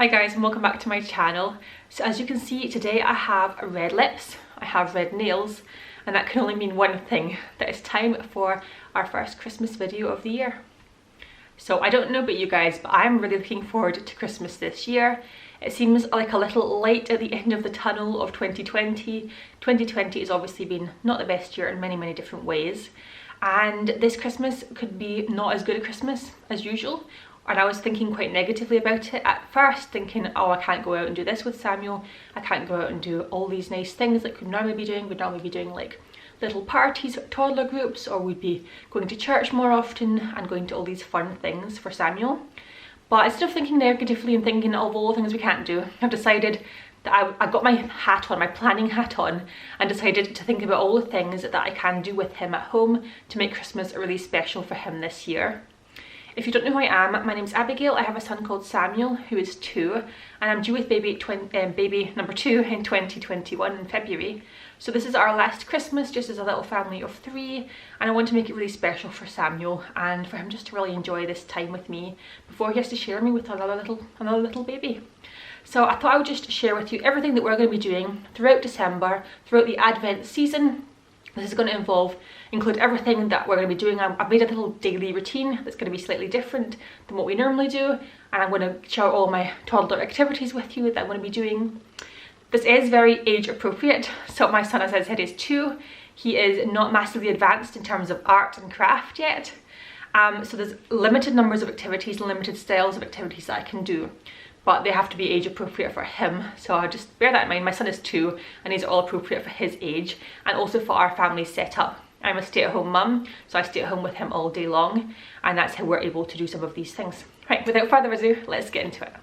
Hi guys, and welcome back to my channel. So as you can see today I have red lips, I have red nails, and that can only mean one thing, that it's time for our first Christmas video of the year. So I don't know about you guys, but I'm really looking forward to Christmas this year. It seems like a little light at the end of the tunnel of 2020. 2020 has obviously been not the best year in many different ways, and this Christmas could be not as good a Christmas as usual. And I was thinking quite negatively about it at first, thinking, oh, I can't go out and do this with Samuel, I can't go out and do all these nice things that we'd normally be doing like little parties at toddler groups, or we'd be going to church more often and going to all these fun things for Samuel. But instead of thinking negatively and thinking of all the things we can't do, I've decided that I got my hat on, my planning hat on, and decided to think about all the things that I can do with him at home to make Christmas really special for him this year. If you don't know who I am, my name's Abigail. I have a son called Samuel who is 2, and I'm due with baby number 2 in 2021 in February. So this is our last Christmas just as a little family of 3, and I want to make it really special for Samuel and for him just to really enjoy this time with me before he has to share me with another little baby. So I thought I would just share with you everything that we're going to be doing throughout December, throughout the Advent season. This is going to include everything that we're going to be doing. I've made a little daily routine that's going to be slightly different than what we normally do, and I'm going to share all my toddler activities with you that I'm going to be doing. This is very age appropriate. So my son, as I said, is 2. He is not massively advanced in terms of art and craft yet. So there's limited numbers of activities, limited styles of activities that I can do, but they have to be age appropriate for him. So I just bear that in mind. My son is 2 and these are all appropriate for his age and also for our family setup. I'm a stay-at-home mum, so I stay at home with him all day long, and that's how we're able to do some of these things. Right, without further ado, let's get into it.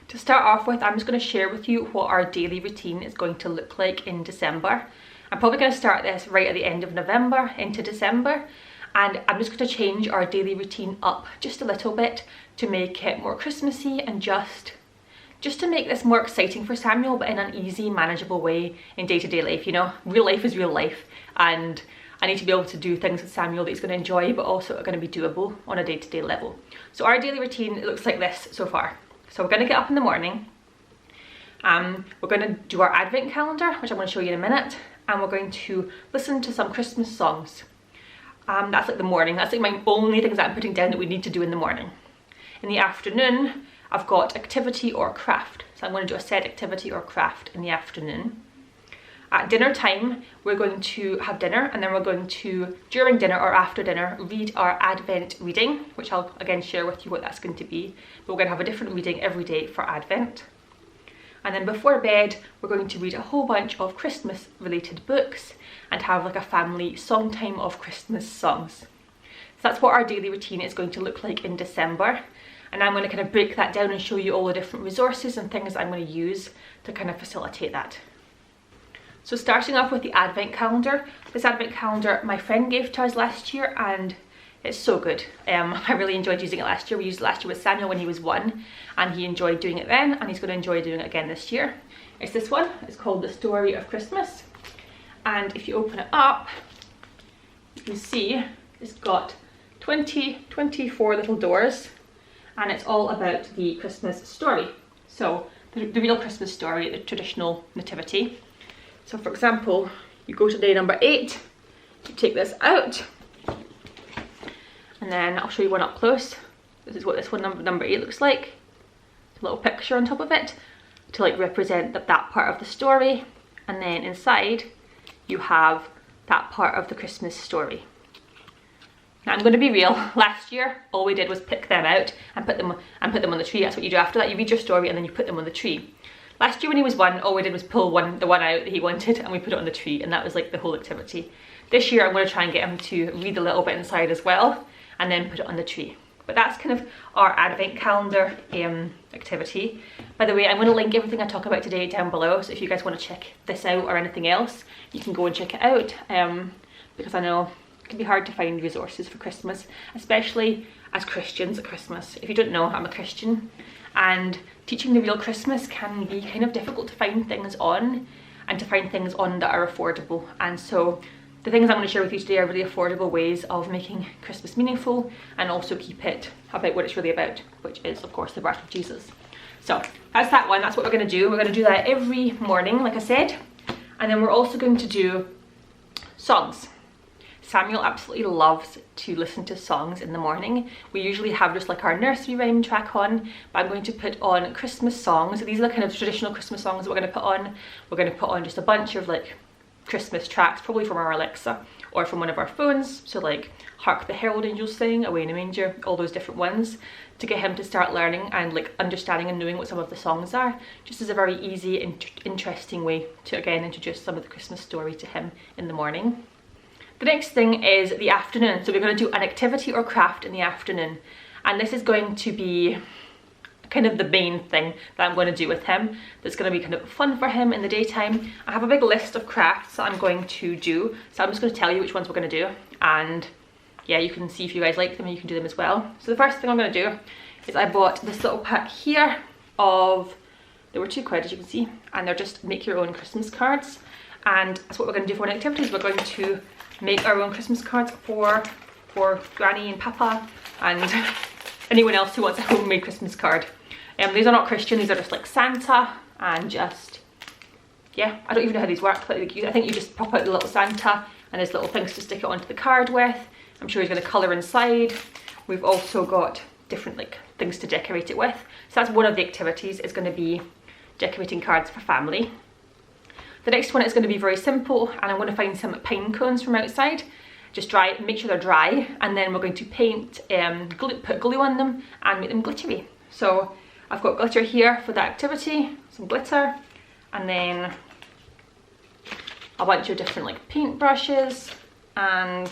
To start off with, I'm just going to share with you what our daily routine is going to look like in December. I'm probably going to start this right at the end of November into December, and I'm just going to change our daily routine up just a little bit to make it more Christmassy and just to make this more exciting for Samuel, but in an easy, manageable way in day-to-day life. You know, real life is real life, and I need to be able to do things with Samuel that he's going to enjoy, but also are going to be doable on a day-to-day level. So our daily routine, it looks like this so far. So we're going to get up in the morning, we're going to do our Advent calendar, which I'm going to show you in a minute, and we're going to listen to some Christmas songs. That's like the morning. That's like my only things that I'm putting down that we need to do in the morning. In the afternoon, I've got activity or craft. So I'm going to do a set activity or craft in the afternoon. At dinner time, we're going to have dinner, and then we're going to, during dinner or after dinner, read our Advent reading, which I'll again share with you what that's going to be. But we're going to have a different reading every day for Advent. And then before bed, we're going to read a whole bunch of Christmas related books and have like a family song time of Christmas songs. So that's what our daily routine is going to look like in December. And I'm going to kind of break that down and show you all the different resources and things I'm going to use to kind of facilitate that. So starting off with the Advent calendar. This Advent calendar my friend gave to us last year, and it's so good. I really enjoyed using it last year. We used it last year with Samuel when he was 1, and he enjoyed doing it then, and he's going to enjoy doing it again this year. It's this one. It's called The Story of Christmas. And if you open it up, you can see it's got 24 little doors, and it's all about the Christmas story. So the real Christmas story, the traditional nativity. So for example, you go to day number 8, you take this out, and then I'll show you one up close. This is what this one number 8 looks like. A little picture on top of it to like represent that part of the story, and then inside you have that part of the Christmas story. Now I'm going to be real, last year all we did was pick them out and put them on the tree. That's what you do after that. You read your story and then you put them on the tree. Last year when he was 1, all we did was pull the one out that he wanted, and we put it on the tree, and that was like the whole activity. This year I'm going to try and get him to read a little bit inside as well, and then put it on the tree. But that's kind of our Advent calendar activity. By the way, I'm going to link everything I talk about today down below, so if you guys want to check this out or anything else, you can go and check it out, because I know it can be hard to find resources for Christmas, especially as Christians at Christmas. If you don't know, I'm a Christian, and teaching the real Christmas can be kind of difficult to find things on, and to find things on that are affordable. And so the things I'm going to share with you today are really affordable ways of making Christmas meaningful and also keep it about what it's really about, which is of course the birth of Jesus. So that's that one, that's what we're going to do. We're going to do that every morning, like I said. And then we're also going to do songs. Samuel absolutely loves to listen to songs in the morning. We usually have just like our nursery rhyme track on, but I'm going to put on Christmas songs. So these are the kind of traditional Christmas songs that we're going to put on. We're going to put on just a bunch of like Christmas tracks, probably from our Alexa or from one of our phones. So like Hark the Herald Angels Sing, Away in a Manger, all those different ones, to get him to start learning and like understanding and knowing what some of the songs are, just as a very easy and interesting way to again introduce some of the Christmas story to him in the morning. The next thing is the afternoon. So we're going to do an activity or craft in the afternoon, and this is going to be kind of the main thing that I'm going to do with him. That's going to be kind of fun for him in the daytime. I have a big list of crafts that I'm going to do, so I'm just going to tell you which ones we're going to do, and yeah, you can see if you guys like them and you can do them as well. So the first thing I'm going to do is I bought this little pack here of, there were £2 as you can see, and they're just make your own Christmas cards, and that's what we're going to do for an activity. We're going to make our own Christmas cards for Granny and Papa and anyone else who wants a homemade Christmas card. These are not Christian, these are just like Santa, and just, yeah, I don't even know how these work, but I think you just pop out the little Santa and there's little things to stick it onto the card with. I'm sure he's going to colour inside. We've also got different like things to decorate it with. So that's one of the activities, is going to be decorating cards for family. The next one is going to be very simple, and I'm going to find some pine cones from outside. Just dry, make sure they're dry, and then we're going to paint, put glue on them and make them glittery. So I've got glitter here for that activity, some glitter, and then a bunch of different like paintbrushes and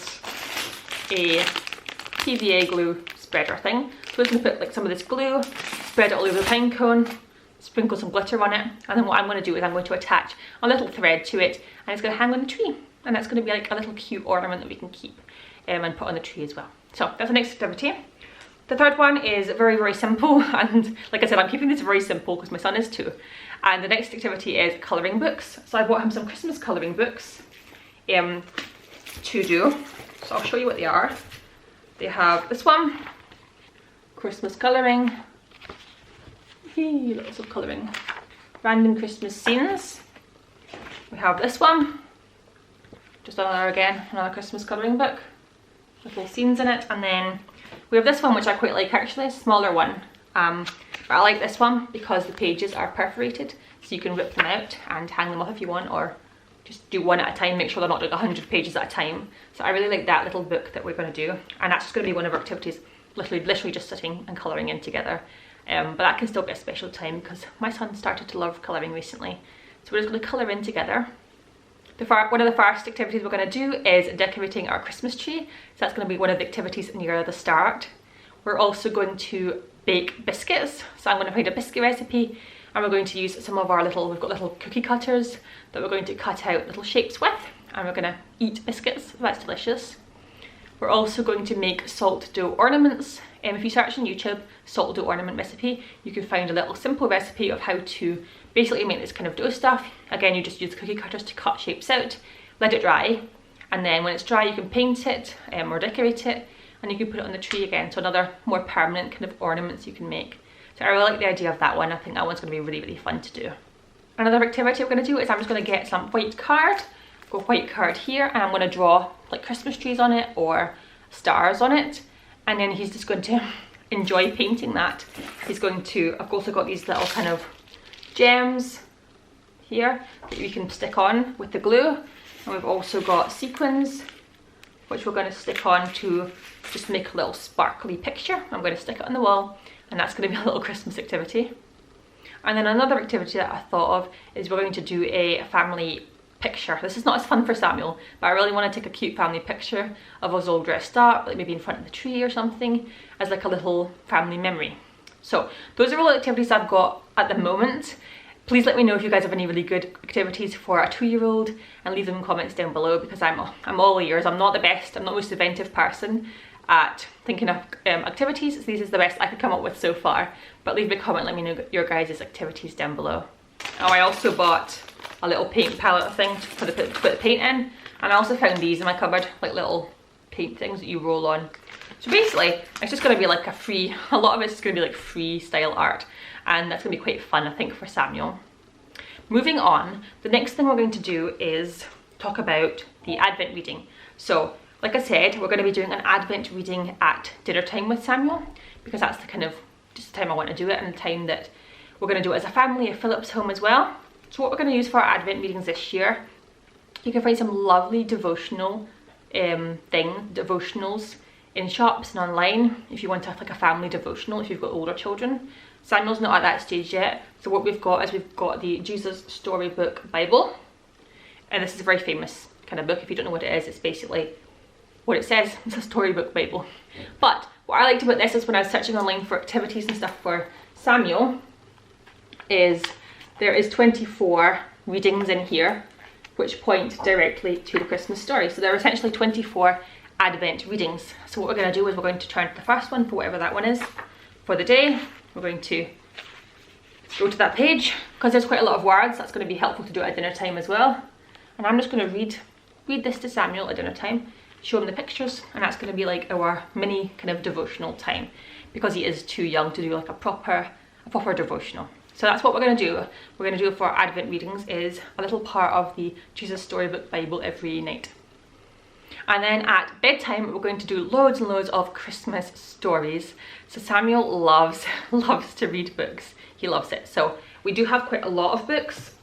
a PVA glue spreader thing. So we're going to put like some of this glue, spread it all over the pine cone, sprinkle some glitter on it, and then what I'm going to do is I'm going to attach a little thread to it, and it's going to hang on the tree, and that's going to be like a little cute ornament that we can keep and put on the tree as well. So that's the next activity. The third one is very, very simple, and like I said, I'm keeping this very simple because my son is 2. And the next activity is colouring books. So I bought him some Christmas colouring books to do. So I'll show you what they are. They have this one, Christmas colouring, lots of colouring, random Christmas scenes. We have this one, just another Christmas colouring book, little scenes in it. And then we have this one, which I quite like actually, a smaller one, but I like this one because the pages are perforated, so you can rip them out and hang them up if you want, or just do one at a time, make sure they're not like 100 pages at a time. So I really like that little book that we're going to do, and that's just going to be one of our activities, literally just sitting and colouring in together. But that can still be a special time because my son started to love colouring recently. So we're just going to colour in together. One of the first activities we're going to do is decorating our Christmas tree. So that's going to be one of the activities near the start. We're also going to bake biscuits. So I'm going to find a biscuit recipe, and we're going to use some of our we've got little cookie cutters that we're going to cut out little shapes with, and we're going to eat biscuits. That's delicious. We're also going to make salt dough ornaments. If you search on YouTube, salt dough ornament recipe, you can find a little simple recipe of how to basically make this kind of dough stuff. Again, you just use cookie cutters to cut shapes out, let it dry, and then when it's dry you can paint it or decorate it, and you can put it on the tree again. So another more permanent kind of ornaments you can make. So I really like the idea of that one. I think that one's going to be really, really fun to do. Another activity we're going to do is I'm just going to get some white card. I've got a white card here, and I'm going to draw like Christmas trees on it or stars on it, and then he's just going to enjoy painting that. He's going to, I've also got these little kind of gems here that we can stick on with the glue, and we've also got sequins which we're going to stick on to just make a little sparkly picture. I'm going to stick it on the wall, and that's going to be a little Christmas activity. And then another activity that I thought of is we're going to do a family picture. This is not as fun for Samuel, but I really want to take a cute family picture of us all dressed up, like maybe in front of the tree or something, as like a little family memory. So those are all the activities I've got at the moment. Please let me know if you guys have any really good activities for a 2-year-old, and leave them in comments down below, because I'm all ears. I'm not the best, I'm not the most inventive person at thinking of activities. So this is the best I could come up with so far, but leave me a comment, let me know your guys' activities down below. Oh, I also bought a little paint palette thing to put the paint in, and I also found these in my cupboard, like little paint things that you roll on So basically, it's just going to be like a lot of it's going to be like freestyle art, and that's going to be quite fun, I think, for Samuel. Moving on, the next thing we're going to do is talk about the Advent reading. So, like I said, we're going to be doing an Advent reading at dinner time with Samuel, because that's the kind of just the time I want to do it, and the time that we're going to do it as a family at Philip's home as well. So what we're going to use for our Advent readings this year, you can find some lovely devotionals in shops and online if you want to have like a family devotional if you've got older children. Samuel's not at that stage yet, so what we've got is we've got the Jesus Storybook Bible, and this is a very famous kind of book. If you don't know what it is, it's basically what it says. It's a storybook Bible. But what I liked about this is when I was searching online for activities and stuff for Samuel, is there is 24 readings in here which point directly to the Christmas story. So there are essentially 24 Advent readings. So what we're going to do is we're going to turn to the first one for whatever that one is for the day. We're going to go to that page because there's quite a lot of words. That's going to be helpful to do at dinner time as well. And I'm just going to read this to Samuel at dinner time, show him the pictures, and that's going to be like our mini kind of devotional time because he is too young to do like a proper devotional. So that's what we're going to do. We're going to do for our Advent readings is a little part of the Jesus Storybook Bible every night. And then at bedtime, we're going to do loads and loads of Christmas stories. So Samuel loves to read books. He loves it. So we do have quite a lot of books.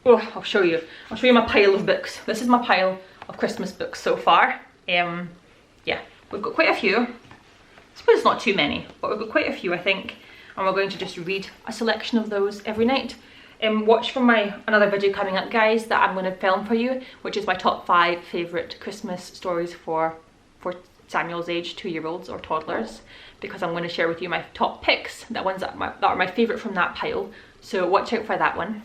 Oh, I'll show you my pile of books. This is my pile of Christmas books so far. Yeah, we've got quite a few. I suppose it's not too many, but we've got quite a few, I think. And we're going to just read a selection of those every night. Watch for another video coming up, guys, that I'm going to film for you, which is my top 5 favourite Christmas stories for Samuel's age, 2-year-olds or toddlers, because I'm going to share with you my top picks, that are my favourite from that pile. So watch out for that one.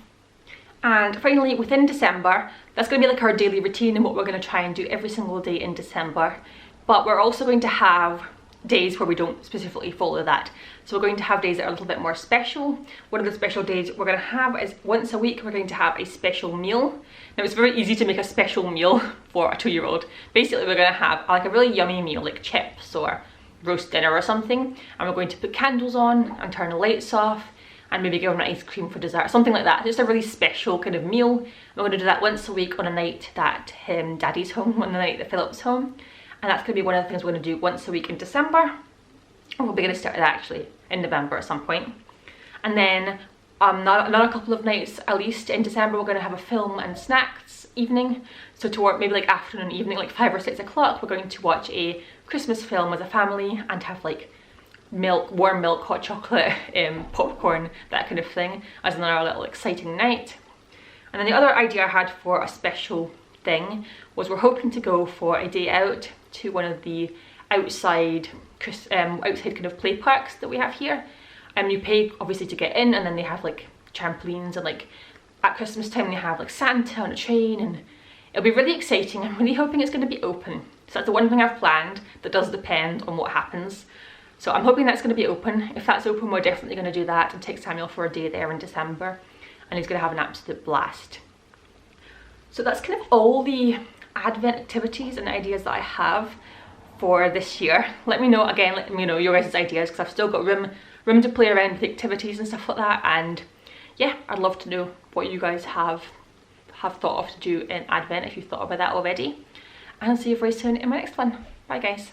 And finally, within December, that's going to be like our daily routine and what we're going to try and do every single day in December. But we're also going to have days where we don't specifically follow that. So we're going to have days that are a little bit more special. One of the special days we're going to have is once a week we're going to have a special meal. Now it's very easy to make a special meal for a 2-year-old. Basically we're going to have like a really yummy meal like chips or roast dinner or something, and we're going to put candles on and turn the lights off and maybe give them an ice cream for dessert, something like that. Just a really special kind of meal. We're going to do that once a week on a night that Daddy's home, on the night that Philip's home. And that's going to be one of the things we're going to do once a week in December. Or we'll be going to start that actually in November at some point. And then another couple of nights at least in December, we're going to have a film and snacks evening. So toward maybe like afternoon, evening, like 5 or 6 o'clock, we're going to watch a Christmas film as a family and have like warm milk, hot chocolate, popcorn, that kind of thing, as another little exciting night. And then the other idea I had for a special thing was we're hoping to go for a day out to one of the outside kind of play parks that we have here. You pay obviously to get in, and then they have like trampolines, and like at Christmas time they have like Santa on a train, and it'll be really exciting. I'm really hoping it's going to be open. So that's the one thing I've planned. That does depend on what happens. So I'm hoping that's going to be open. If that's open, we're definitely going to do that and take Samuel for a day there in December, and he's going to have an absolute blast. So that's kind of all the Advent activities and ideas that I have for this year. Let me know your guys' ideas, because I've still got room to play around with the activities and stuff like that. And yeah, I'd love to know what you guys have thought of to do in Advent, if you've thought about that already. And I'll see you very soon in my next one. Bye guys.